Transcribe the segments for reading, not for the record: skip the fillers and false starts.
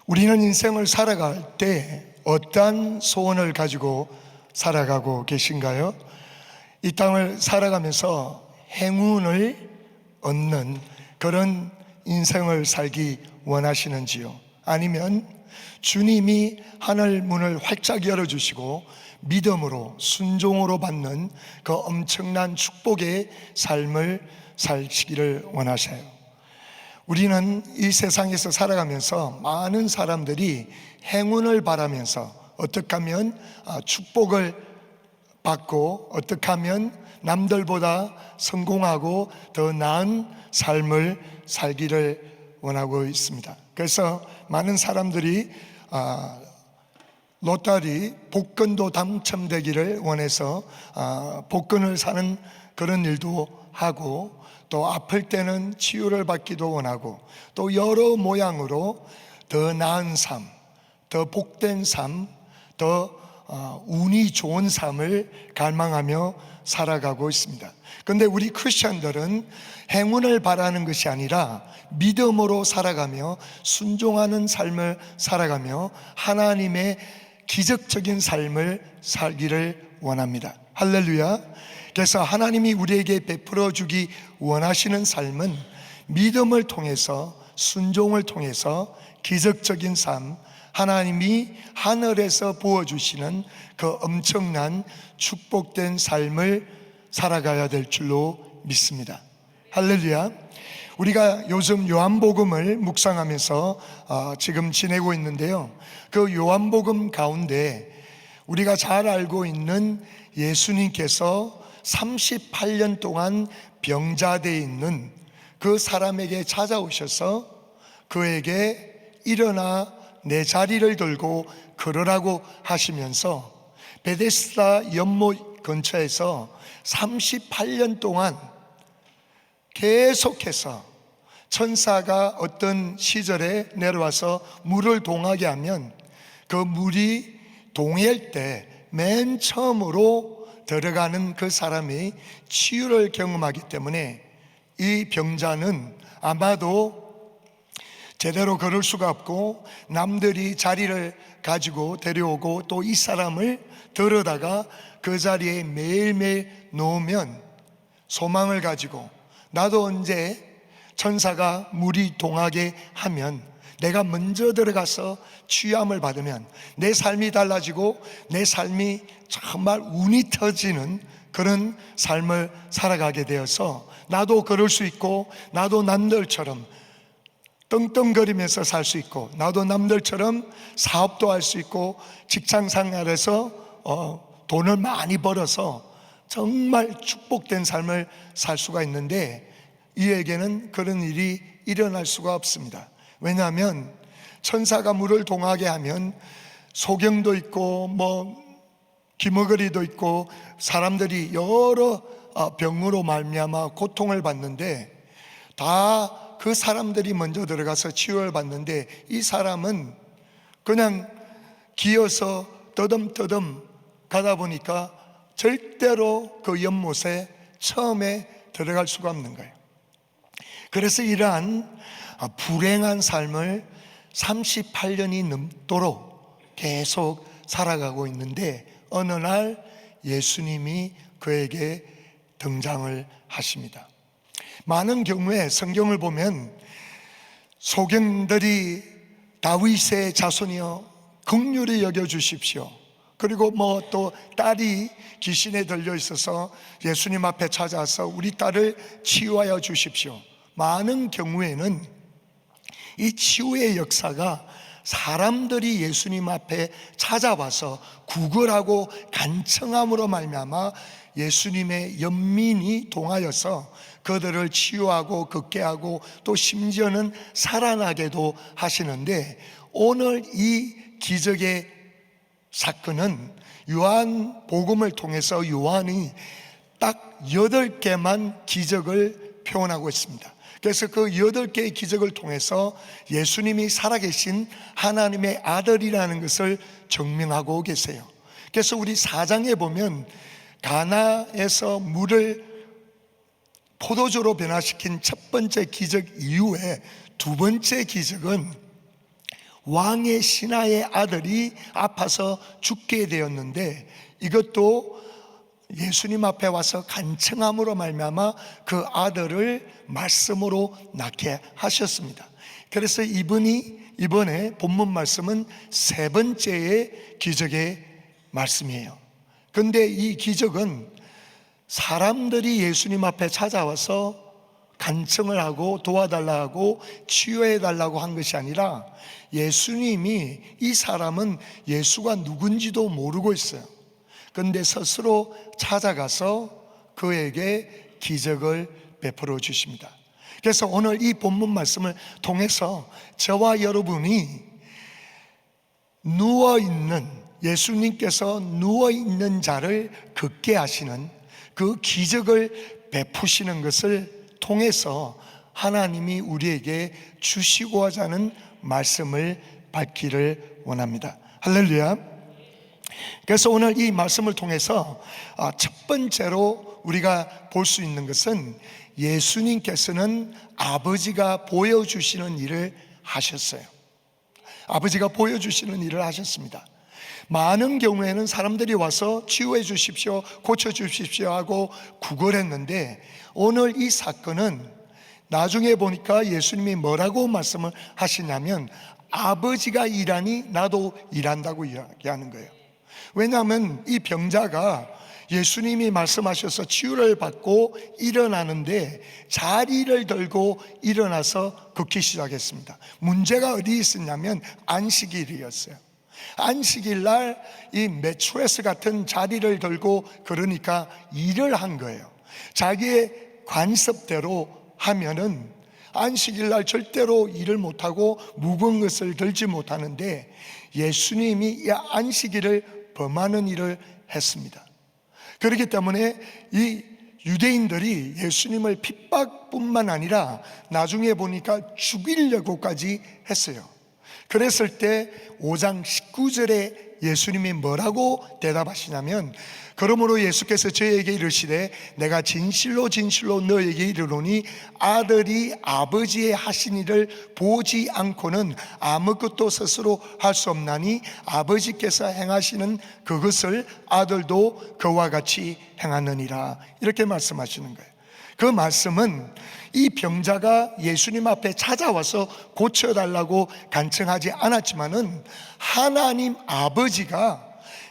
우리는 인생을 살아갈 때 어떠한 소원을 가지고 살아가고 계신가요? 이 땅을 살아가면서 행운을 얻는 그런 인생을 살기 원하시는지요? 아니면 주님이 하늘 문을 활짝 열어주시고 믿음으로 순종으로 받는 그 엄청난 축복의 삶을 사시기를 원하세요? 우리는 이 세상에서 살아가면서 많은 사람들이 행운을 바라면서 어떻게 하면 축복을 받고 어떻게 하면 남들보다 성공하고 더 나은 삶을 살기를 원하고 있습니다. 그래서 많은 사람들이 로터리 복권도 당첨되기를 원해서 복권을 사는 그런 일도 하고, 또 아플 때는 치유를 받기도 원하고, 또 여러 모양으로 더 나은 삶, 더 복된 삶, 더 운이 좋은 삶을 갈망하며 살아가고 있습니다. 그런데 우리 크리스천들은 행운을 바라는 것이 아니라 믿음으로 살아가며 순종하는 삶을 살아가며 하나님의 기적적인 삶을 살기를 원합니다. 할렐루야. 그래서 하나님이 우리에게 베풀어 주기 원하시는 삶은 믿음을 통해서, 순종을 통해서 기적적인 삶, 하나님이 하늘에서 부어주시는 그 엄청난 축복된 삶을 살아가야 될 줄로 믿습니다. 할렐루야. 우리가 요즘 요한복음을 묵상하면서 지금 지내고 있는데요, 그 요한복음 가운데 우리가 잘 알고 있는 예수님께서 38년 동안 병자되어 있는 그 사람에게 찾아오셔서 그에게 일어나 내 자리를 들고 걸으라고 하시면서 베데스다 연못 근처에서 38년 동안 계속해서 천사가 어떤 시절에 내려와서 물을 동하게 하면 그 물이 동해일 때 맨 처음으로 들어가는 그 사람이 치유를 경험하기 때문에 이 병자는 아마도 제대로 걸을 수가 없고 남들이 자리를 가지고 데려오고 또 이 사람을 들어다가 그 자리에 매일매일 놓으면 소망을 가지고 나도 언제 천사가 물이 동하게 하면 내가 먼저 들어가서 취함을 받으면 내 삶이 달라지고 내 삶이 정말 운이 터지는 그런 삶을 살아가게 되어서 나도 그럴 수 있고 나도 남들처럼 떵떵거리면서 살 수 있고 나도 남들처럼 사업도 할 수 있고 직장 생활에서 돈을 많이 벌어서 정말 축복된 삶을 살 수가 있는데 이에게는 그런 일이 일어날 수가 없습니다. 왜냐하면 천사가 물을 동하게 하면 소경도 있고 기머거리도 있고 사람들이 여러 병으로 말미암아 고통을 받는데 다 그 사람들이 먼저 들어가서 치유를 받는데 이 사람은 그냥 기어서 떠듬떠듬 가다 보니까 절대로 그 연못에 처음에 들어갈 수가 없는 거예요. 그래서 이러한 불행한 삶을 38년이 넘도록 계속 살아가고 있는데 어느 날 예수님이 그에게 등장을 하십니다. 많은 경우에 성경을 보면 소경들이 다윗의 자손이여 긍휼히 여겨주십시오, 그리고 또 딸이 귀신에 들려 있어서 예수님 앞에 찾아와서 우리 딸을 치유하여 주십시오. 많은 경우에는 이 치유의 역사가 사람들이 예수님 앞에 찾아와서 구걸하고 간청함으로 말미암아 예수님의 연민이 동하여서 그들을 치유하고 걷게 하고 또 심지어는 살아나게도 하시는데, 오늘 이 기적의 사건은 요한복음을 통해서 요한이 딱 8개만 기적을 표현하고 있습니다. 그래서 그 8개의 기적을 통해서 예수님이 살아계신 하나님의 아들이라는 것을 증명하고 계세요. 그래서 우리 4장에 보면 가나에서 물을 포도주로 변화시킨 첫 번째 기적 이후에 두 번째 기적은 왕의 신하의 아들이 아파서 죽게 되었는데, 이것도 예수님 앞에 와서 간청함으로 말미암아 그 아들을 말씀으로 낳게 하셨습니다. 그래서 이번에 본문 말씀은 세 번째의 기적의 말씀이에요. 그런데 이 기적은 사람들이 예수님 앞에 찾아와서 간청을 하고 도와달라고 치유해달라고 한 것이 아니라, 예수님이 이 사람은 예수가 누군지도 모르고 있어요. 그런데 스스로 찾아가서 그에게 기적을 베풀어 주십니다. 그래서 오늘 이 본문 말씀을 통해서 저와 여러분이 예수님께서 누워있는 자를 걷게 하시는 그 기적을 베푸시는 것을 통해서 하나님이 우리에게 주시고자 하는 말씀을 받기를 원합니다. 할렐루야. 그래서 오늘 이 말씀을 통해서 첫 번째로 우리가 볼 수 있는 것은, 예수님께서는 아버지가 보여주시는 일을 하셨어요. 아버지가 보여주시는 일을 하셨습니다. 많은 경우에는 사람들이 와서 치유해 주십시오, 고쳐 주십시오 하고 구걸했는데, 오늘 이 사건은 나중에 보니까 예수님이 뭐라고 말씀을 하시냐면, 아버지가 일하니 나도 일한다고 이야기하는 거예요. 왜냐하면 이 병자가 예수님이 말씀하셔서 치유를 받고 일어나는데 자리를 들고 일어나서 걷기 시작했습니다. 문제가 어디 있었냐면 안식일이었어요. 안식일 날 이 메트레스 같은 자리를 들고 그러니까 일을 한 거예요. 자기의 관습대로 하면은 안식일 날 절대로 일을 못하고 무거운 것을 들지 못하는데, 예수님이 이 안식일을 범하는 일을 했습니다. 그렇기 때문에 이 유대인들이 예수님을 핍박뿐만 아니라 나중에 보니까 죽이려고까지 했어요. 그랬을 때 5장 19절에 예수님이 뭐라고 대답하시냐면, 그러므로 예수께서 저에게 이르시되 내가 진실로 진실로 너에게 이르노니 아들이 아버지의 하신 일을 보지 않고는 아무것도 스스로 할 수 없나니 아버지께서 행하시는 그것을 아들도 그와 같이 행하느니라. 이렇게 말씀하시는 거예요. 그 말씀은 이 병자가 예수님 앞에 찾아와서 고쳐달라고 간청하지 않았지만은, 하나님 아버지가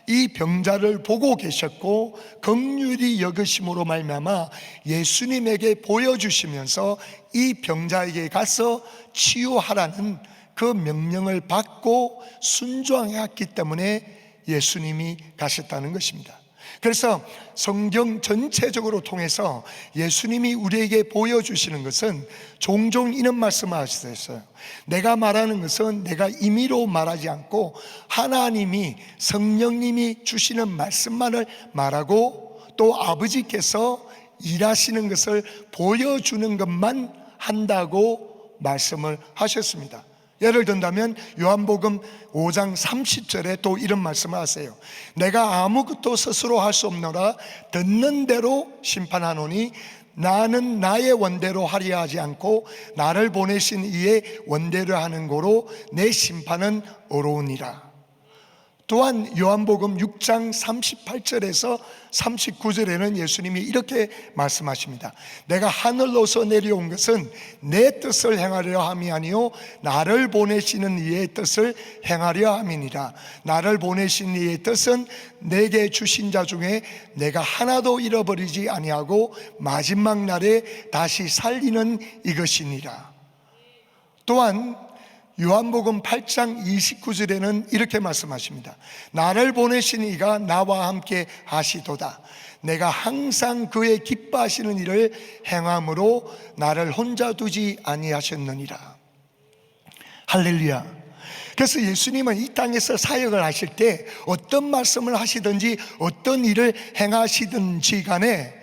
이 병자를 보고 계셨고 긍휼히 여기심으로 말미암아 예수님에게 보여주시면서 이 병자에게 가서 치유하라는 그 명령을 받고 순종했기 때문에 예수님이 가셨다는 것입니다. 그래서 성경 전체적으로 통해서 예수님이 우리에게 보여주시는 것은 종종 이런 말씀을 하셨어요. 내가 말하는 것은 내가 임의로 말하지 않고 하나님이, 성령님이 주시는 말씀만을 말하고, 또 아버지께서 일하시는 것을 보여주는 것만 한다고 말씀을 하셨습니다. 예를 든다면 요한복음 5장 30절에 또 이런 말씀을 하세요. 내가 아무것도 스스로 할 수 없노라. 듣는 대로 심판하노니 나는 나의 원대로 하려 하지 않고 나를 보내신 이의 원대로 하는 고로 내 심판은 어로우니라. 또한 요한복음 6장 38절에서 39절에는 예수님이 이렇게 말씀하십니다. 내가 하늘로서 내려온 것은 내 뜻을 행하려 함이 아니요 나를 보내시는 이의 뜻을 행하려 함이니라. 나를 보내신 이의 뜻은 내게 주신 자 중에 내가 하나도 잃어버리지 아니하고 마지막 날에 다시 살리는 이것이니라. 또한 요한복음 8장 29절에는 이렇게 말씀하십니다. 나를 보내신 이가 나와 함께 하시도다. 내가 항상 그의 기뻐하시는 일을 행함으로 나를 혼자 두지 아니하셨느니라. 할렐루야. 그래서 예수님은 이 땅에서 사역을 하실 때 어떤 말씀을 하시든지 어떤 일을 행하시든지 간에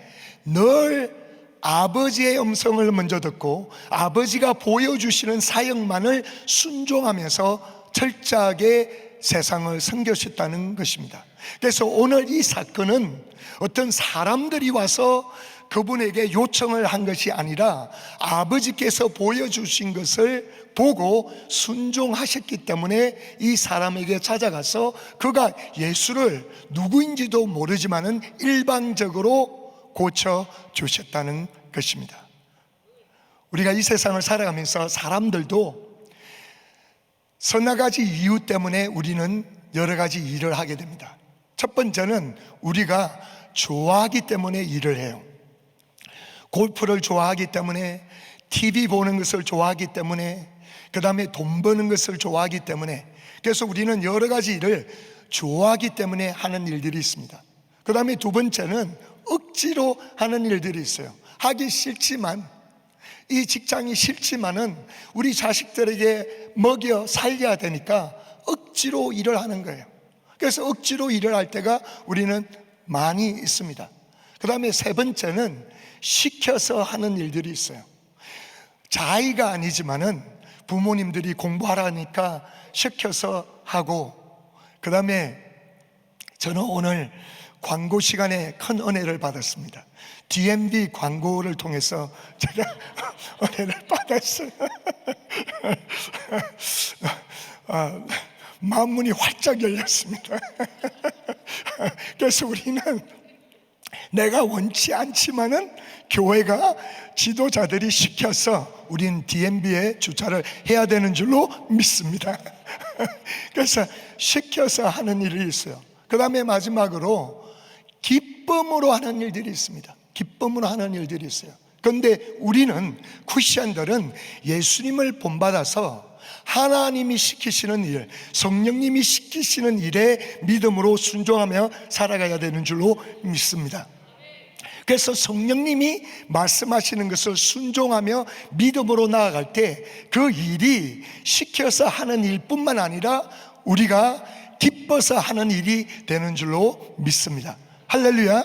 늘 아버지의 음성을 먼저 듣고 아버지가 보여주시는 사역만을 순종하면서 철저하게 세상을 섬기셨다는 것입니다. 그래서 오늘 이 사건은 어떤 사람들이 와서 그분에게 요청을 한 것이 아니라 아버지께서 보여주신 것을 보고 순종하셨기 때문에 이 사람에게 찾아가서 그가 예수를 누구인지도 모르지만은 일방적으로 고쳐주셨다는 것입니다. 우리가 이 세상을 살아가면서 사람들도 서너 가지 이유 때문에 우리는 여러 가지 일을 하게 됩니다. 첫 번째는 우리가 좋아하기 때문에 일을 해요. 골프를 좋아하기 때문에, TV 보는 것을 좋아하기 때문에, 그 다음에 돈 버는 것을 좋아하기 때문에, 그래서 우리는 여러 가지 일을 좋아하기 때문에 하는 일들이 있습니다. 그 다음에 두 번째는 억지로 하는 일들이 있어요. 하기 싫지만, 이 직장이 싫지만은 우리 자식들에게 먹여 살려야 되니까 억지로 일을 하는 거예요. 그래서 억지로 일을 할 때가 우리는 많이 있습니다. 그 다음에 세 번째는 시켜서 하는 일들이 있어요. 자의가 아니지만은 부모님들이 공부하라니까 시켜서 하고, 그 다음에 저는 오늘 광고 시간에 큰 은혜를 받았습니다. DMB 광고를 통해서 제가 은혜를 받았어요. 마음문이 활짝 열렸습니다. 그래서 우리는 내가 원치 않지만은 교회가 지도자들이 시켜서 우린 DMB에 주차를 해야 되는 줄로 믿습니다. 그래서 시켜서 하는 일이 있어요. 그 다음에 마지막으로 기쁨으로 하는 일들이 있습니다. 기쁨으로 하는 일들이 있어요. 그런데 우리는 크리스천들은 예수님을 본받아서 하나님이 시키시는 일, 성령님이 시키시는 일에 믿음으로 순종하며 살아가야 되는 줄로 믿습니다. 그래서 성령님이 말씀하시는 것을 순종하며 믿음으로 나아갈 때 그 일이 시켜서 하는 일뿐만 아니라 우리가 기뻐서 하는 일이 되는 줄로 믿습니다. 할렐루야.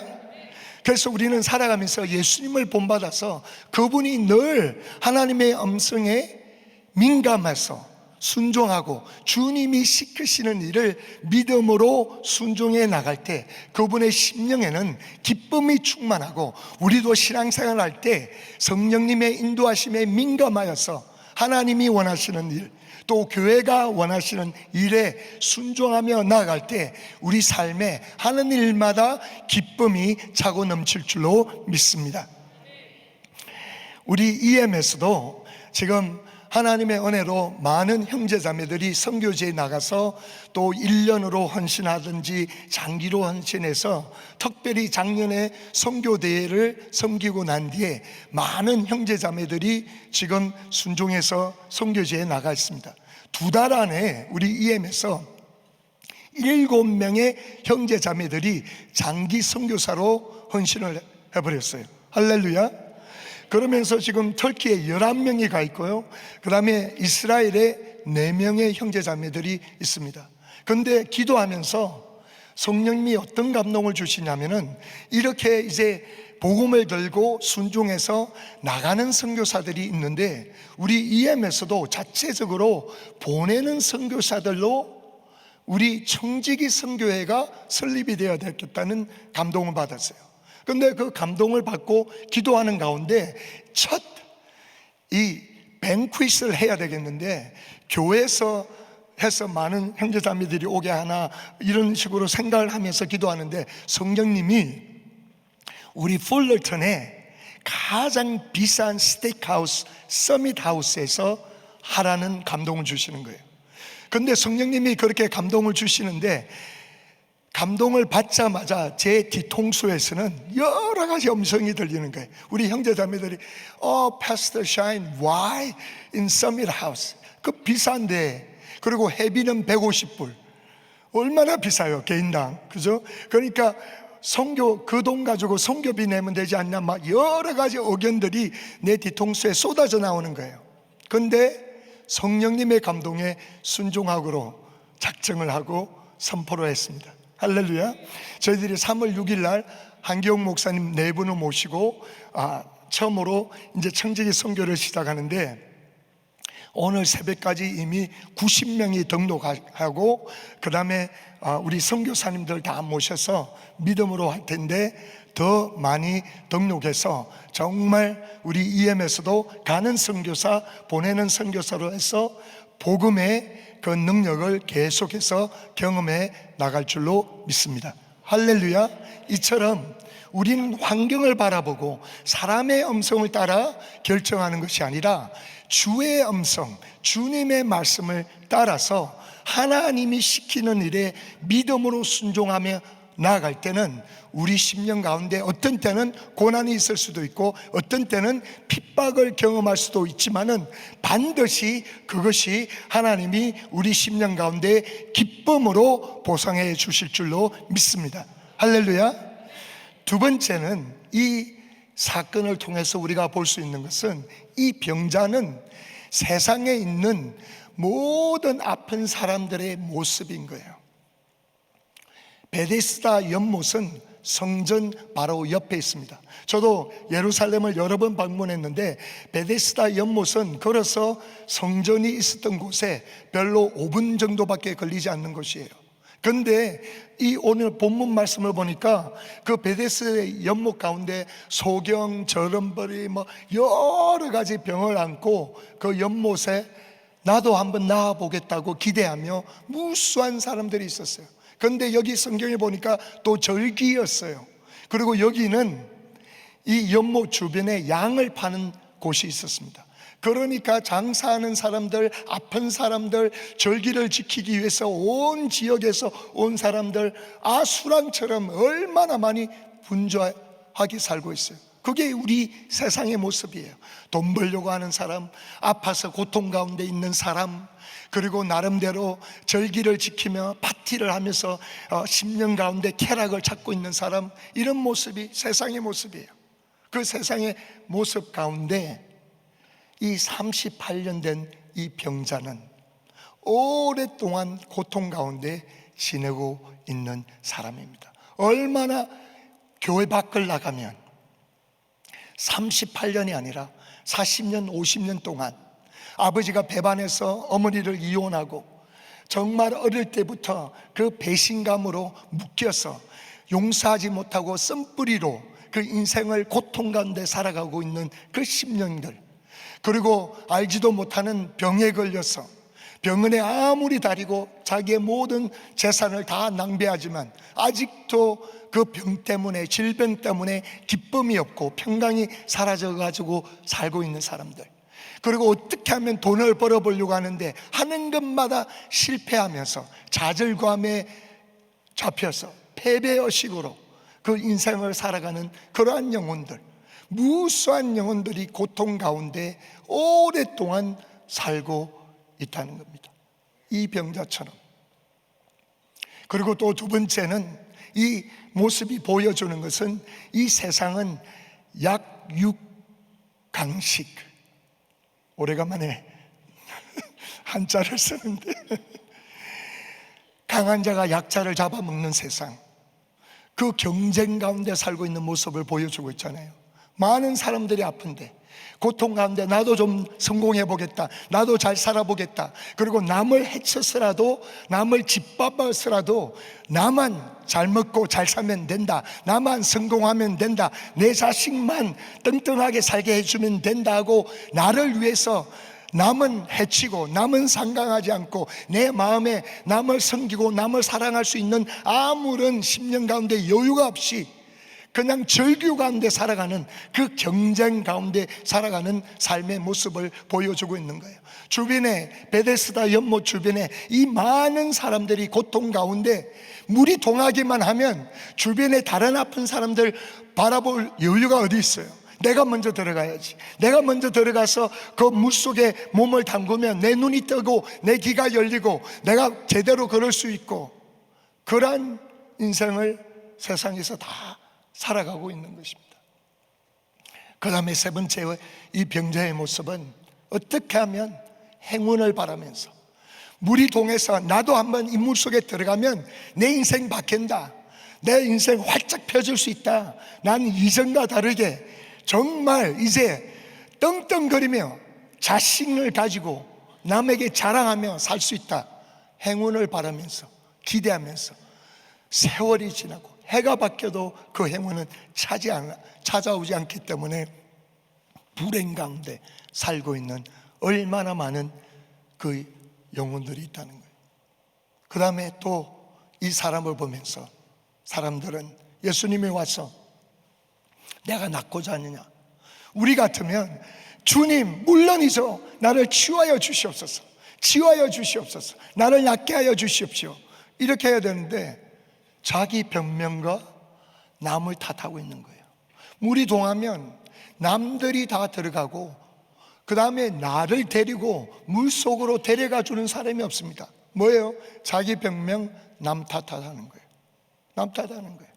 그래서 우리는 살아가면서 예수님을 본받아서 그분이 늘 하나님의 음성에 민감해서 순종하고 주님이 시키시는 일을 믿음으로 순종해 나갈 때 그분의 심령에는 기쁨이 충만하고, 우리도 신앙생활을 할 때 성령님의 인도하심에 민감하여서 하나님이 원하시는 일, 또 교회가 원하시는 일에 순종하며 나아갈 때 우리 삶에 하는 일마다 기쁨이 차고 넘칠 줄로 믿습니다. 우리 EM에서도 지금 하나님의 은혜로 많은 형제자매들이 선교지에 나가서 또 1년으로 헌신하든지 장기로 헌신해서, 특별히 작년에 선교대회를 섬기고 난 뒤에 많은 형제자매들이 지금 순종해서 선교지에 나가 있습니다. 2달 안에 우리 EM에서 7명의 형제자매들이 장기 선교사로 헌신을 해버렸어요. 할렐루야. 그러면서 지금 터키에 11명이 가 있고요, 그 다음에 이스라엘에 4명의 형제자매들이 있습니다. 그런데 기도하면서 성령님이 어떤 감동을 주시냐면은, 이렇게 이제 복음을 들고 순종해서 나가는 선교사들이 있는데 우리 EM에서도 자체적으로 보내는 선교사들로 우리 청지기 선교회가 설립이 되어야 되겠다는 감동을 받았어요. 그런데 그 감동을 받고 기도하는 가운데 첫 이 뱅퀴스를 해야 되겠는데, 교회에서 해서 많은 형제자매들이 오게 하나 이런 식으로 생각을 하면서 기도하는데, 성령님이 우리 풀러턴에 가장 비싼 스테이크하우스 서밋하우스에서 하라는 감동을 주시는 거예요. 그런데 성령님이 그렇게 감동을 주시는데, 감동을 받자마자 제 뒤통수에서는 여러 가지 음성이 들리는 거예요. 우리 형제자매들이 Pastor Shine, why in Summit House? 그 비싼데, 그리고 회비는 150불. 얼마나 비싸요, 개인당. 그죠? 그러니까 선교, 그 돈 가지고 선교비 내면 되지 않냐, 막 여러 가지 의견들이 내 뒤통수에 쏟아져 나오는 거예요. 그런데 성령님의 감동에 순종하기로 작정을 하고 선포를 했습니다. 할렐루야. 저희들이 3월 6일 날 한기용 목사님 4분을 모시고 처음으로 이제 청지기 선교를 시작하는데, 오늘 새벽까지 이미 90명이 등록하고, 그 다음에 우리 선교사님들 다 모셔서 믿음으로 할 텐데, 더 많이 등록해서 정말 우리 EM에서도 가는 선교사, 보내는 선교사로 해서 복음의 그 능력을 계속해서 경험해 나갈 줄로 믿습니다. 할렐루야. 이처럼 우리는 환경을 바라보고 사람의 음성을 따라 결정하는 것이 아니라 주의 음성, 주님의 말씀을 따라서 하나님이 시키는 일에 믿음으로 순종하며 나아갈 때는 우리 심령 가운데 어떤 때는 고난이 있을 수도 있고 어떤 때는 핍박을 경험할 수도 있지만은 반드시 그것이 하나님이 우리 심령 가운데 기쁨으로 보상해 주실 줄로 믿습니다. 할렐루야. 두 번째는 이 사건을 통해서 우리가 볼 수 있는 것은 이 병자는 세상에 있는 모든 아픈 사람들의 모습인 거예요. 베데스다 연못은 성전 바로 옆에 있습니다. 저도 예루살렘을 여러 번 방문했는데 베데스다 연못은 걸어서 성전이 있었던 곳에 별로 5분 정도밖에 걸리지 않는 곳이에요. 그런데 이 오늘 본문 말씀을 보니까 그 베데스다 연못 가운데 소경, 저름벌이 뭐 여러 가지 병을 안고 그 연못에 나도 한번 나아보겠다고 기대하며 무수한 사람들이 있었어요. 그런데 여기 성경에 보니까 또 절기였어요. 그리고 여기는 이 연못 주변에 양을 파는 곳이 있었습니다. 그러니까 장사하는 사람들, 아픈 사람들, 절기를 지키기 위해서 온 지역에서 온 사람들 아수랑처럼 얼마나 많이 분주하게 살고 있어요. 그게 우리 세상의 모습이에요. 돈 벌려고 하는 사람, 아파서 고통 가운데 있는 사람, 그리고 나름대로 절기를 지키며 파티를 하면서 10년 가운데 쾌락을 찾고 있는 사람, 이런 모습이 세상의 모습이에요. 그 세상의 모습 가운데 이 38년 된 이 병자는 오랫동안 고통 가운데 지내고 있는 사람입니다. 얼마나 교회 밖을 나가면 38년이 아니라 40년, 50년 동안 아버지가 배반해서 어머니를 이혼하고 정말 어릴 때부터 그 배신감으로 묶여서 용서하지 못하고 쓴뿌리로 그 인생을 고통 가운데 살아가고 있는 그 10년들, 그리고 알지도 못하는 병에 걸려서 병원에 아무리 다니고 자기의 모든 재산을 다 낭비하지만 아직도 그 병 때문에, 질병 때문에 기쁨이 없고 평강이 사라져가지고 살고 있는 사람들, 그리고 어떻게 하면 돈을 벌어보려고 하는데 하는 것마다 실패하면서 좌절감에 잡혀서 패배의식으로 그 인생을 살아가는 그러한 영혼들, 무수한 영혼들이 고통 가운데 오랫동안 살고 있다는 겁니다. 이 병자처럼. 그리고 또 두 번째는 이 모습이 보여주는 것은 이 세상은 약육강식, 오래간만에 한자를 쓰는데 강한 자가 약자를 잡아먹는 세상, 그 경쟁 가운데 살고 있는 모습을 보여주고 있잖아요. 많은 사람들이 아픈데 고통 가운데 나도 좀 성공해 보겠다, 나도 잘 살아보겠다, 그리고 남을 해쳐서라도 남을 짓밟아서라도 나만 잘 먹고 잘 살면 된다, 나만 성공하면 된다, 내 자식만 뜬뜬하게 살게 해주면 된다고 나를 위해서 남은 해치고 남은 상강하지 않고 내 마음에 남을 섬기고 남을 사랑할 수 있는 아무런 심령 가운데 여유가 없이 그냥 절규 가운데 살아가는, 그 경쟁 가운데 살아가는 삶의 모습을 보여주고 있는 거예요. 주변에, 베데스다 연못 주변에 이 많은 사람들이 고통 가운데 물이 동하기만 하면 주변에 다른 아픈 사람들 바라볼 여유가 어디 있어요? 내가 먼저 들어가야지. 내가 먼저 들어가서 그 물속에 몸을 담그면 내 눈이 뜨고 내 귀가 열리고 내가 제대로 걸을 수 있고, 그러한 인생을 세상에서 다 살아가고 있는 것입니다. 그 다음에 세 번째, 이 병자의 모습은 어떻게 하면 행운을 바라면서 물이 동해서 나도 한번 이 물속에 들어가면 내 인생 바뀐다, 내 인생 활짝 펴질 수 있다, 나는 이전과 다르게 정말 이제 떵떵거리며 자신을 가지고 남에게 자랑하며 살 수 있다, 행운을 바라면서 기대하면서 세월이 지나고 해가 바뀌어도 그 행운은 찾아오지 않기 때문에 불행 가운데 살고 있는 얼마나 많은 그 영혼들이 있다는 거예요. 그 다음에 또 이 사람을 보면서 사람들은 예수님이 와서 내가 낫고자 하느냐, 우리 같으면 주님 물론이죠, 나를 치유하여 주시옵소서, 치유하여 주시옵소서, 나를 낫게 하여 주시옵시오, 이렇게 해야 되는데 자기 변명과 남을 탓하고 있는 거예요. 물이 동하면 남들이 다 들어가고 그 다음에 나를 데리고 물속으로 데려가 주는 사람이 없습니다. 뭐예요? 자기 변명, 남 탓하는 거예요. 남 탓하는 거예요.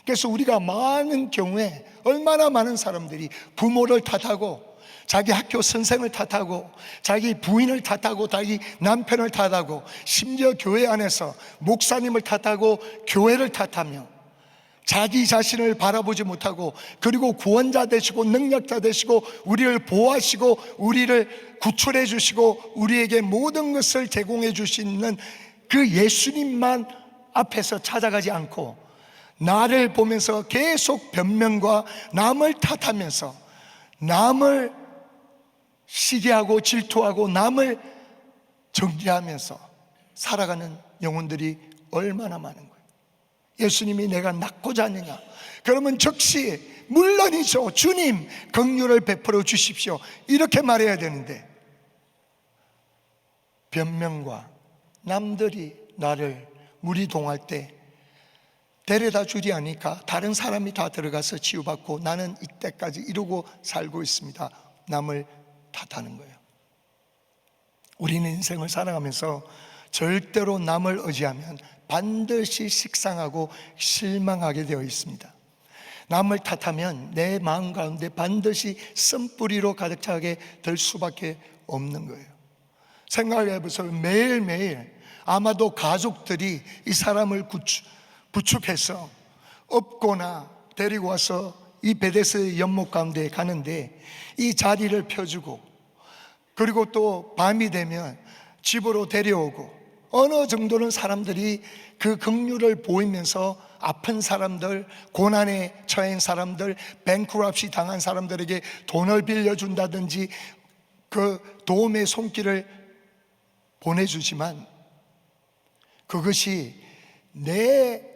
그래서 우리가 많은 경우에 얼마나 많은 사람들이 부모를 탓하고 자기 학교 선생을 탓하고 자기 부인을 탓하고 자기 남편을 탓하고 심지어 교회 안에서 목사님을 탓하고 교회를 탓하며 자기 자신을 바라보지 못하고, 그리고 구원자 되시고 능력자 되시고 우리를 보호하시고 우리를 구출해 주시고 우리에게 모든 것을 제공해 주시는 그 예수님만 앞에서 찾아가지 않고 나를 보면서 계속 변명과 남을 탓하면서 남을 시기하고 질투하고 남을 정죄하면서 살아가는 영혼들이 얼마나 많은 거예요. 예수님이 내가 낫고자 하느냐, 그러면 즉시 물론이죠, 주님 긍휼을 베풀어 주십시오, 이렇게 말해야 되는데 변명과 남들이 나를 물이 동할 때 데려다 주리 하니까 다른 사람이 다 들어가서 치유받고 나는 이때까지 이러고 살고 있습니다, 남을 탓하는 거예요. 우리는 인생을 살아가면서 절대로 남을 의지하면 반드시 식상하고 실망하게 되어 있습니다. 남을 탓하면 내 마음 가운데 반드시 쓴뿌리로 가득 차게 될 수밖에 없는 거예요. 생각해 보세요. 매일매일 아마도 가족들이 이 사람을 부축해서 업거나 데리고 와서 이 베데스다 연못 가운데 가는데 이 자리를 펴주고, 그리고 또 밤이 되면 집으로 데려오고, 어느 정도는 사람들이 그 긍휼을 보이면서 아픈 사람들, 고난에 처한 사람들, 뱅크럽시 당한 사람들에게 돈을 빌려준다든지 그 도움의 손길을 보내주지만 그것이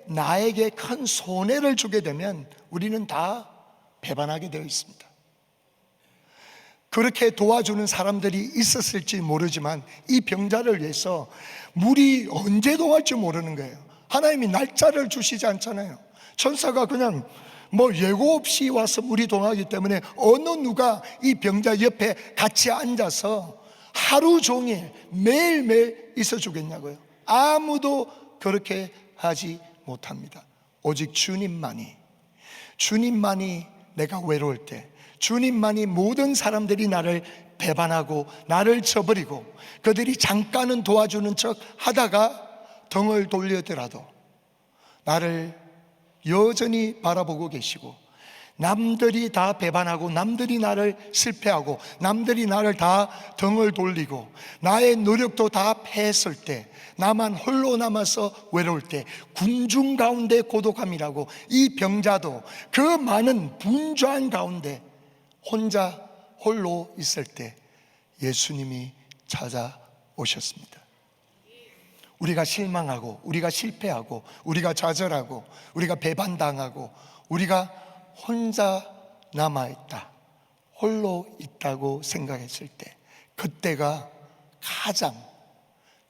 나에게 큰 손해를 주게 되면 우리는 다 배반하게 되어 있습니다. 그렇게 도와주는 사람들이 있었을지 모르지만 이 병자를 위해서 물이 언제 동할지 모르는 거예요. 하나님이 날짜를 주시지 않잖아요. 천사가 그냥 예고 없이 와서 물이 동하기 때문에 어느 누가 이 병자 옆에 같이 앉아서 하루 종일 매일매일 있어 주겠냐고요. 아무도 그렇게 하지 못합니다. 오직 주님만이 내가 외로울 때, 주님만이 모든 사람들이 나를 배반하고 나를 저버리고 그들이 잠깐은 도와주는 척 하다가 등을 돌리더라도 나를 여전히 바라보고 계시고, 남들이 다 배반하고 남들이 나를 실패하고 남들이 나를 다 등을 돌리고 나의 노력도 다 패했을 때, 나만 홀로 남아서 외로울 때, 군중 가운데 고독함이라고 이 병자도 그 많은 분주한 가운데 혼자 홀로 있을 때 예수님이 찾아오셨습니다. 우리가 실망하고 우리가 실패하고 우리가 좌절하고 우리가 배반당하고 우리가 혼자 남아있다, 홀로 있다고 생각했을 때, 그때가 가장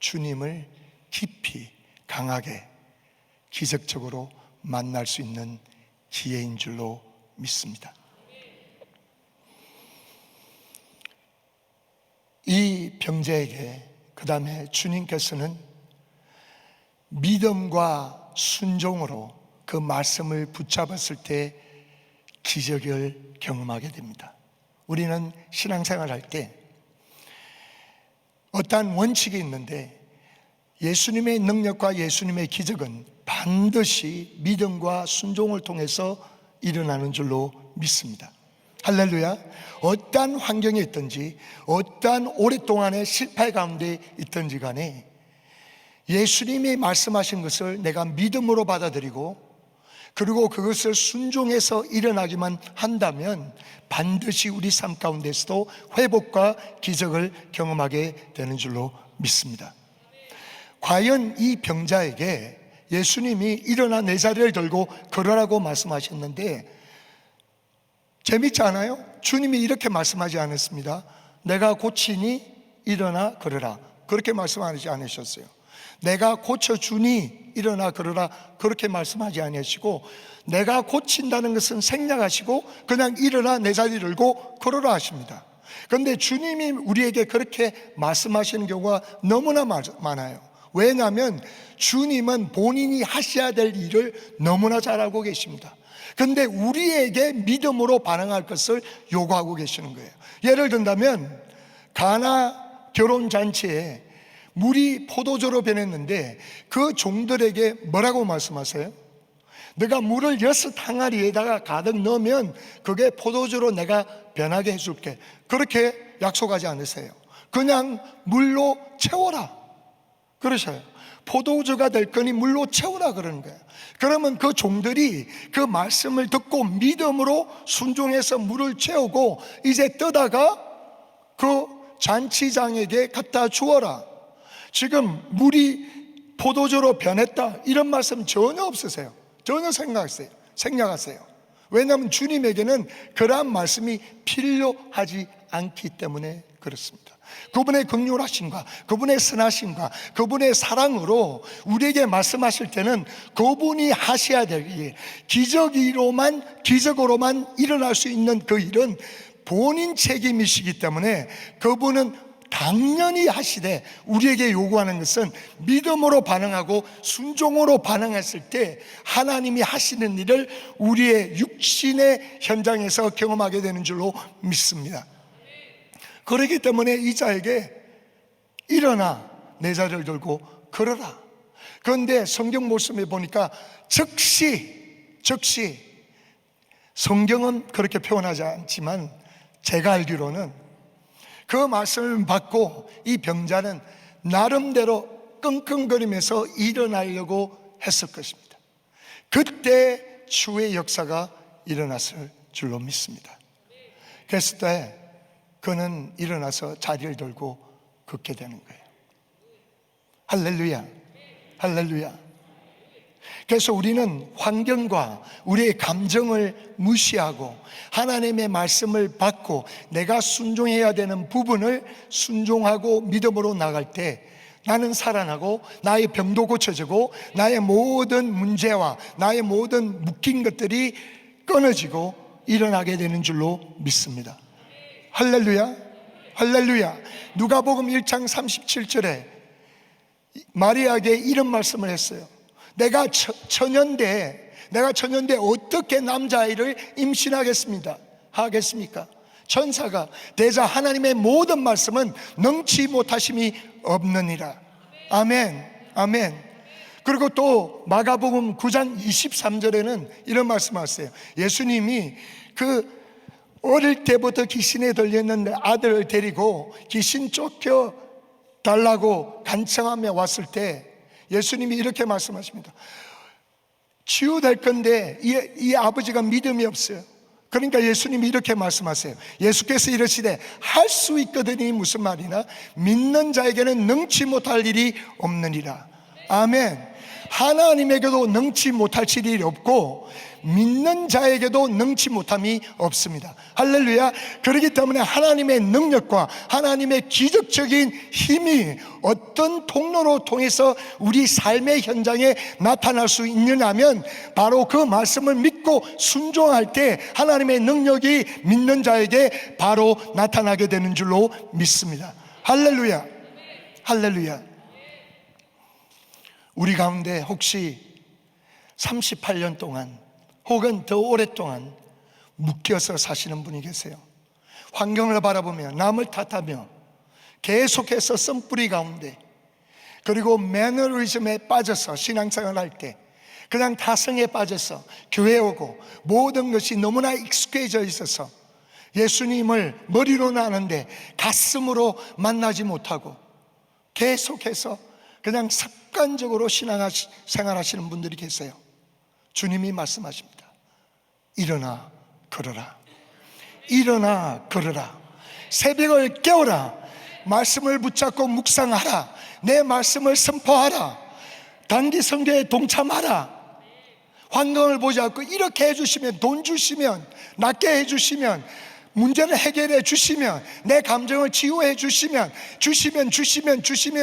주님을 깊이 강하게 기적적으로 만날 수 있는 기회인 줄로 믿습니다. 이 병자에게 그 다음에 주님께서는 믿음과 순종으로 그 말씀을 붙잡았을 때 기적을 경험하게 됩니다. 우리는 신앙생활 할 때 어떠한 원칙이 있는데 예수님의 능력과 예수님의 기적은 반드시 믿음과 순종을 통해서 일어나는 줄로 믿습니다. 할렐루야. 어떠한 환경에 있든지 어떠한 오랫동안의 실패 가운데 있든지 간에 예수님이 말씀하신 것을 내가 믿음으로 받아들이고 그리고 그것을 순종해서 일어나기만 한다면 반드시 우리 삶 가운데서도 회복과 기적을 경험하게 되는 줄로 믿습니다. 과연 이 병자에게 예수님이 일어나 내 자리를 들고 걸으라고 말씀하셨는데 재밌지 않아요? 주님이 이렇게 말씀하지 않았습니다. 내가 고치니 일어나 걸으라, 그렇게 말씀하지 않으셨어요. 내가 고쳐주니 일어나 걸으라, 그렇게 말씀하지 않으시고, 내가 고친다는 것은 생략하시고 그냥 일어나 내 자리를 들고 걸으라 하십니다. 그런데 주님이 우리에게 그렇게 말씀하시는 경우가 너무나 많아요. 왜냐하면 주님은 본인이 하셔야 될 일을 너무나 잘 알고 계십니다. 그런데 우리에게 믿음으로 반응할 것을 요구하고 계시는 거예요. 예를 든다면 가나 결혼잔치에 물이 포도주로 변했는데 그 종들에게 뭐라고 말씀하세요? 내가 물을 6항아리에다가 가득 넣으면 그게 포도주로 내가 변하게 해줄게, 그렇게 약속하지 않으세요. 그냥 물로 채워라 그러셔요. 포도주가 될 거니 물로 채우라 그러는 거예요. 그러면 그 종들이 그 말씀을 듣고 믿음으로 순종해서 물을 채우고 이제 떠다가 그 잔치장에게 갖다 주어라. 지금 물이 포도주로 변했다 이런 말씀 전혀 없으세요. 전혀 생략하세요. 왜냐하면 주님에게는 그러한 말씀이 필요하지 않기 때문에 그렇습니다. 그분의 긍휼하심과 그분의 선하심과 그분의 사랑으로 우리에게 말씀하실 때는 그분이 하셔야 될 일, 기적으로만 일어날 수 있는 그 일은 본인 책임이시기 때문에 그분은 당연히 하시되, 우리에게 요구하는 것은 믿음으로 반응하고 순종으로 반응했을 때 하나님이 하시는 일을 우리의 육신의 현장에서 경험하게 되는 줄로 믿습니다. 그렇기 때문에 이 자에게 일어나 내 자리를 들고 걸어라. 그런데 성경 말씀에 보니까 즉시 성경은 그렇게 표현하지 않지만 제가 알기로는 그 말씀을 받고 이 병자는 나름대로 끙끙거리면서 일어나려고 했을 것입니다. 그때 주의 역사가 일어났을 줄로 믿습니다. 그랬을 때 그는 일어나서 자리를 들고 걷게 되는 거예요. 할렐루야, 할렐루야. 그래서 우리는 환경과 우리의 감정을 무시하고 하나님의 말씀을 받고 내가 순종해야 되는 부분을 순종하고 믿음으로 나갈 때 나는 살아나고 나의 병도 고쳐지고 나의 모든 문제와 나의 모든 묶인 것들이 끊어지고 일어나게 되는 줄로 믿습니다. 할렐루야, 할렐루야. 누가복음 1장 37절에 마리아에게 이런 말씀을 했어요. 내가 처녀인데 어떻게 남자아이를 임신하겠습니까? 천사가 대자 하나님의 모든 말씀은 능치 못하심이 없느니라. 아멘, 아멘. 그리고 또 마가복음 9장 23절에는 이런 말씀하세요. 예수님이 그 어릴 때부터 귀신에 들렸는 아들을 데리고 귀신 쫓겨 달라고 간청하며 왔을 때 예수님이 이렇게 말씀하십니다. 치유될 건데 이 아버지가 믿음이 없어요. 그러니까 예수님이 이렇게 말씀하세요. 예수께서 이러시되 할 수 있거든이 무슨 말이나 믿는 자에게는 능치 못할 일이 없느니라. 아멘. 하나님에게도 능치 못할 일이 없고 믿는 자에게도 능치 못함이 없습니다. 할렐루야. 그렇기 때문에 하나님의 능력과 하나님의 기적적인 힘이 어떤 통로로 통해서 우리 삶의 현장에 나타날 수 있느냐면 바로 그 말씀을 믿고 순종할 때 하나님의 능력이 믿는 자에게 바로 나타나게 되는 줄로 믿습니다. 할렐루야, 할렐루야. 우리 가운데 혹시 38년 동안 혹은 더 오랫동안 묶여서 사시는 분이 계세요. 환경을 바라보며 남을 탓하며 계속해서 썸뿌리 가운데, 그리고 매너리즘에 빠져서 신앙생활 할 때 그냥 타성에 빠져서 교회 오고 모든 것이 너무나 익숙해져 있어서 예수님을 머리로는 아는데 가슴으로 만나지 못하고 계속해서 그냥 습관적으로 신앙생활 하시는 분들이 계세요. 주님이 말씀하십니다. 일어나 걸어라. 일어나 걸어라. 새벽을 깨워라. 말씀을 붙잡고 묵상하라. 내 말씀을 선포하라. 단기 선교에 동참하라. 환경을 보지 않고 이렇게 해주시면, 돈 주시면, 낫게 해주시면, 문제를 해결해 주시면, 내 감정을 치유해 주시면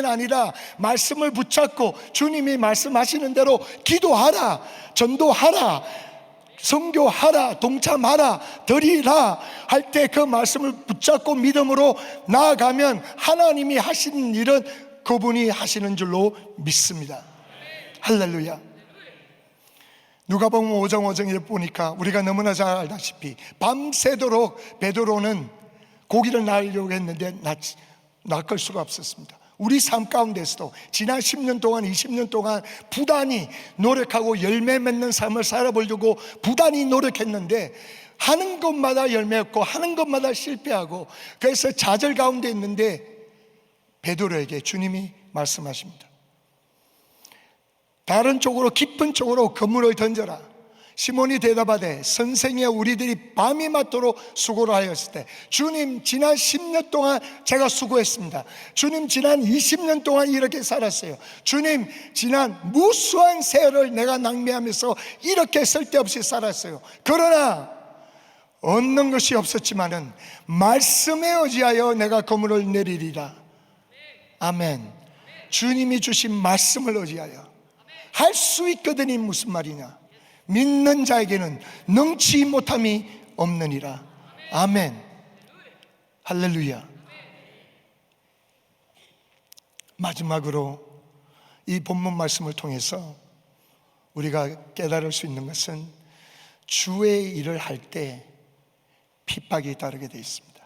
아니라 말씀을 붙잡고 주님이 말씀하시는 대로 기도하라, 전도하라, 선교하라, 동참하라, 드리라 할 때 그 말씀을 붙잡고 믿음으로 나아가면 하나님이 하시는 일은 그분이 하시는 줄로 믿습니다. 할렐루야. 누가복음 5장 5장에 보니까 우리가 너무나 잘 알다시피 밤새도록 베드로는 고기를 날려고 했는데 낚을 수가 없었습니다. 우리 삶 가운데서도 지난 10년 동안 20년 동안 부단히 노력하고 열매 맺는 삶을 살아보려고 부단히 노력했는데 하는 것마다 열매 없고 하는 것마다 실패하고 그래서 좌절 가운데 있는데 베드로에게 주님이 말씀하십니다. 다른 쪽으로 깊은 쪽으로 그물을 던져라. 시몬이 대답하되 선생이여 우리들이 밤이 맞도록 수고를 하였을 때 주님 지난 10년 동안 제가 수고했습니다. 주님 지난 20년 동안 이렇게 살았어요. 주님 지난 무수한 세월을 내가 낭비하면서 이렇게 쓸데없이 살았어요. 그러나 얻는 것이 없었지만은 말씀에 의지하여 내가 그물을 내리리라. 아멘. 주님이 주신 말씀을 의지하여 할 수 있거든이 무슨 말이냐? 믿는 자에게는 능치 못함이 없느니라. 아멘. 할렐루야. 마지막으로 이 본문 말씀을 통해서 우리가 깨달을 수 있는 것은 주의 일을 할 때 핍박이 따르게 되어 있습니다.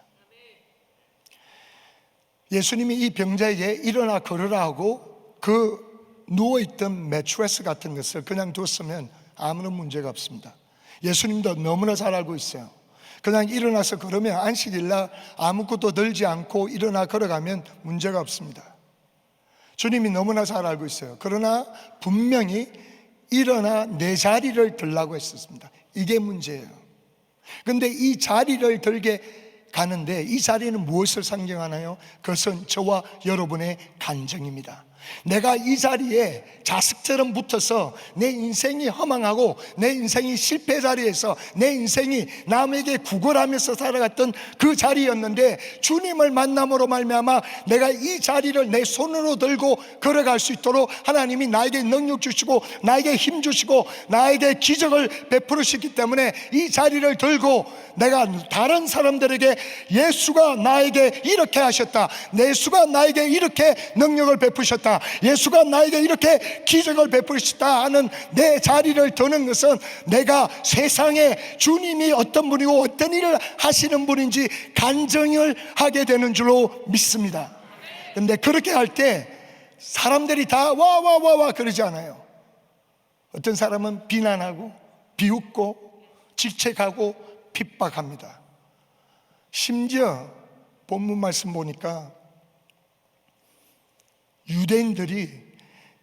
예수님이 이 병자에게 일어나 걸으라 하고 그 누워있던 매트레스 같은 것을 그냥 뒀으면 아무런 문제가 없습니다. 예수님도 너무나 잘 알고 있어요. 그냥 일어나서 걸으면 안식일날 아무것도 들지 않고 일어나 걸어가면 문제가 없습니다. 주님이 너무나 잘 알고 있어요. 그러나 분명히 일어나 내 자리를 들라고 했었습니다. 이게 문제예요. 그런데 이 자리를 들게 가는데 이 자리는 무엇을 상징하나요? 그것은 저와 여러분의 간증입니다. 내가 이 자리에 자식처럼 붙어서 내 인생이 허망하고 내 인생이 실패 자리에서 내 인생이 남에게 구걸하면서 살아갔던 그 자리였는데 주님을 만남으로 말미암아 내가 이 자리를 내 손으로 들고 걸어갈 수 있도록 하나님이 나에게 능력 주시고 나에게 힘 주시고 나에게 기적을 베풀으시기 때문에 이 자리를 들고 내가 다른 사람들에게 예수가 나에게 이렇게 하셨다, 예수가 나에게 이렇게 능력을 베푸셨다, 예수가 나에게 이렇게 기적을 베푸셨다 하는 내 자리를 드는 것은 내가 세상에 주님이 어떤 분이고 어떤 일을 하시는 분인지 간증을 하게 되는 줄로 믿습니다. 그런데 그렇게 할 때 사람들이 다 와 그러지 않아요. 어떤 사람은 비난하고 비웃고 질책하고 핍박합니다. 심지어 본문 말씀 보니까 유대인들이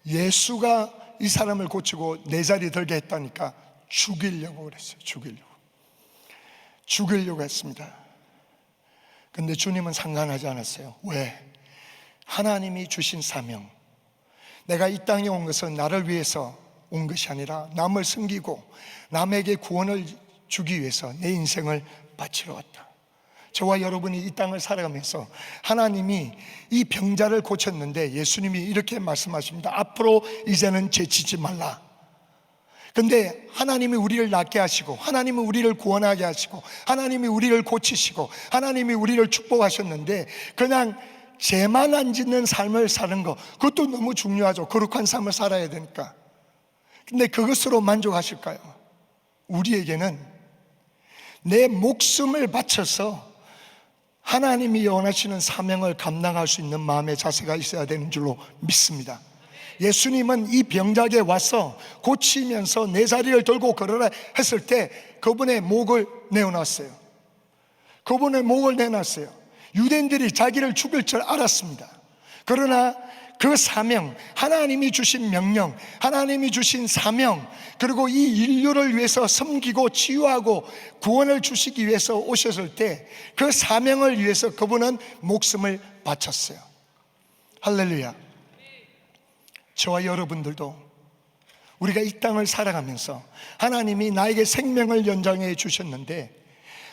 예수가 이 사람을 고치고 내 자리에 들게 했다니까 죽이려고 그랬어요. 죽이려고 했습니다. 근데 주님은 상관하지 않았어요. 왜? 하나님이 주신 사명, 내가 이 땅에 온 것은 나를 위해서 온 것이 아니라 남을 섬기고 남에게 구원을 주기 위해서 내 인생을 바치러 왔다. 저와 여러분이 이 땅을 살아가면서 하나님이 이 병자를 고쳤는데 예수님이 이렇게 말씀하십니다. 앞으로 이제는 제치지 말라. 근데 하나님이 우리를 낫게 하시고 하나님이 우리를 구원하게 하시고 하나님이 우리를 고치시고 하나님이 우리를 축복하셨는데 그냥 죄만 안 짓는 삶을 사는 거, 그것도 너무 중요하죠. 거룩한 삶을 살아야 되니까. 근데 그것으로 만족하실까요? 우리에게는 내 목숨을 바쳐서 하나님이 원하시는 사명을 감당할 수 있는 마음의 자세가 있어야 되는 줄로 믿습니다. 예수님은 이 병자에게 와서 고치면서 내 자리를 들고 걸어라 했을 때 그분의 목을 내어놨어요. 유대인들이 자기를 죽일 줄 알았습니다. 그러나 그 사명, 하나님이 주신 명령, 하나님이 주신 사명, 그리고 이 인류를 위해서 섬기고 치유하고 구원을 주시기 위해서 오셨을 때 그 사명을 위해서 그분은 목숨을 바쳤어요. 할렐루야. 저와 여러분들도 우리가 이 땅을 살아가면서 하나님이 나에게 생명을 연장해 주셨는데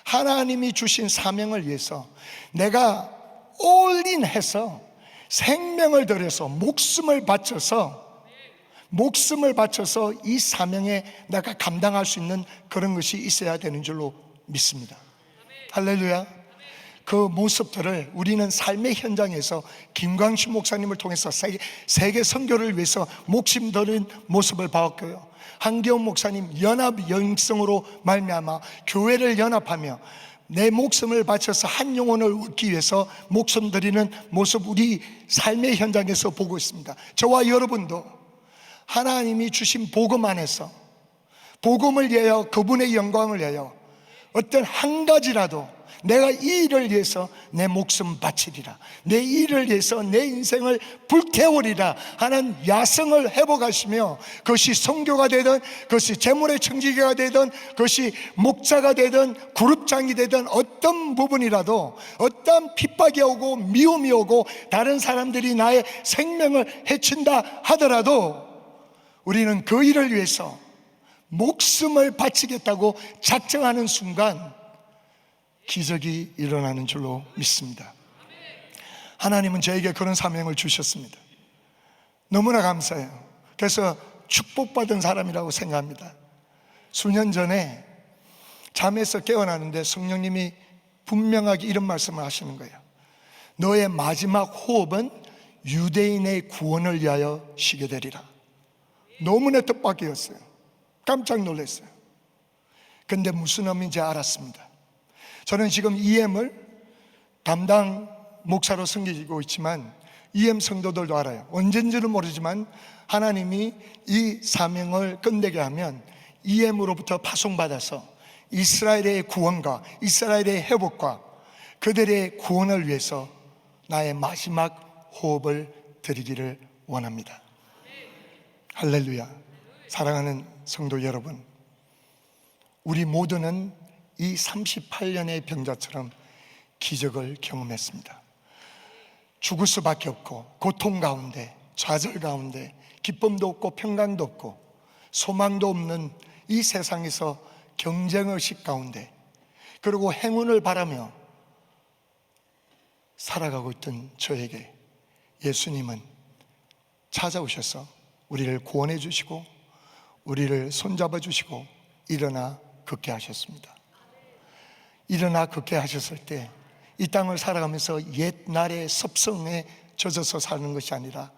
하나님이 주신 사명을 위해서 내가 올인해서 생명을 들여서 목숨을 바쳐서 이 사명에 내가 감당할 수 있는 그런 것이 있어야 되는 줄로 믿습니다. 할렐루야. 그 모습들을 우리는 삶의 현장에서 김광식 목사님을 통해서 세계 선교를 위해서 목숨 들인 모습을 봤고요, 한기원 목사님 연합 영성으로 말미암아 교회를 연합하며 내 목숨을 바쳐서 한 영혼을 얻기 위해서 목숨 드리는 모습 우리 삶의 현장에서 보고 있습니다. 저와 여러분도 하나님이 주신 복음 안에서 복음을 위하여 그분의 영광을 위하여 어떤 한 가지라도 내가 이 일을 위해서 내 목숨 바치리라, 내 일을 위해서 내 인생을 불태우리라 하는 야성을 회복하시며, 그것이 선교가 되든 그것이 재물의 청지기가 되든 그것이 목자가 되든 그룹장이 되든 어떤 부분이라도 어떤 핍박이 오고 미움이 오고 다른 사람들이 나의 생명을 해친다 하더라도 우리는 그 일을 위해서 목숨을 바치겠다고 작정하는 순간 기적이 일어나는 줄로 믿습니다. 하나님은 저에게 그런 사명을 주셨습니다. 너무나 감사해요. 그래서 축복받은 사람이라고 생각합니다. 수년 전에 잠에서 깨어나는데 성령님이 분명하게 이런 말씀을 하시는 거예요. 너의 마지막 호흡은 유대인의 구원을 위하여 쉬게 되리라. 너무나 뜻밖이었어요. 깜짝 놀랐어요. 근데 무슨 의미인지 알았습니다. 저는 지금 EM을 담당 목사로 섬기고 있지만 EM 성도들도 알아요. 언젠지는 모르지만 하나님이 이 사명을 끝내게 하면 EM으로부터 파송받아서 이스라엘의 구원과 이스라엘의 회복과 그들의 구원을 위해서 나의 마지막 호흡을 드리기를 원합니다. 할렐루야. 사랑하는 성도 여러분, 우리 모두는 이 38년의 병자처럼 기적을 경험했습니다. 죽을 수밖에 없고 고통 가운데, 좌절 가운데, 기쁨도 없고 평강도 없고 소망도 없는 이 세상에서 경쟁의식 가운데, 그리고 행운을 바라며 살아가고 있던 저에게 예수님은 찾아오셔서 우리를 구원해 주시고 우리를 손잡아 주시고 일어나 걷게 하셨습니다. 일어나 걷게 하셨을 때 이 땅을 살아가면서 옛날의 섭성에 젖어서 사는 것이 아니라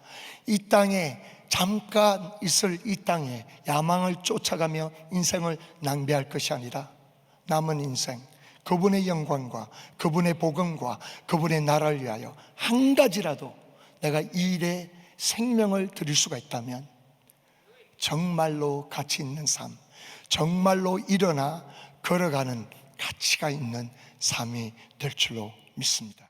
이 땅에 잠깐 있을 이 땅에 야망을 쫓아가며 인생을 낭비할 것이 아니라 남은 인생 그분의 영광과 그분의 복음과 그분의 나라를 위하여 한 가지라도 내가 이 일에 생명을 드릴 수가 있다면 정말로 가치 있는 삶, 정말로 일어나 걸어가는 가치가 있는 삶이 될 줄로 믿습니다.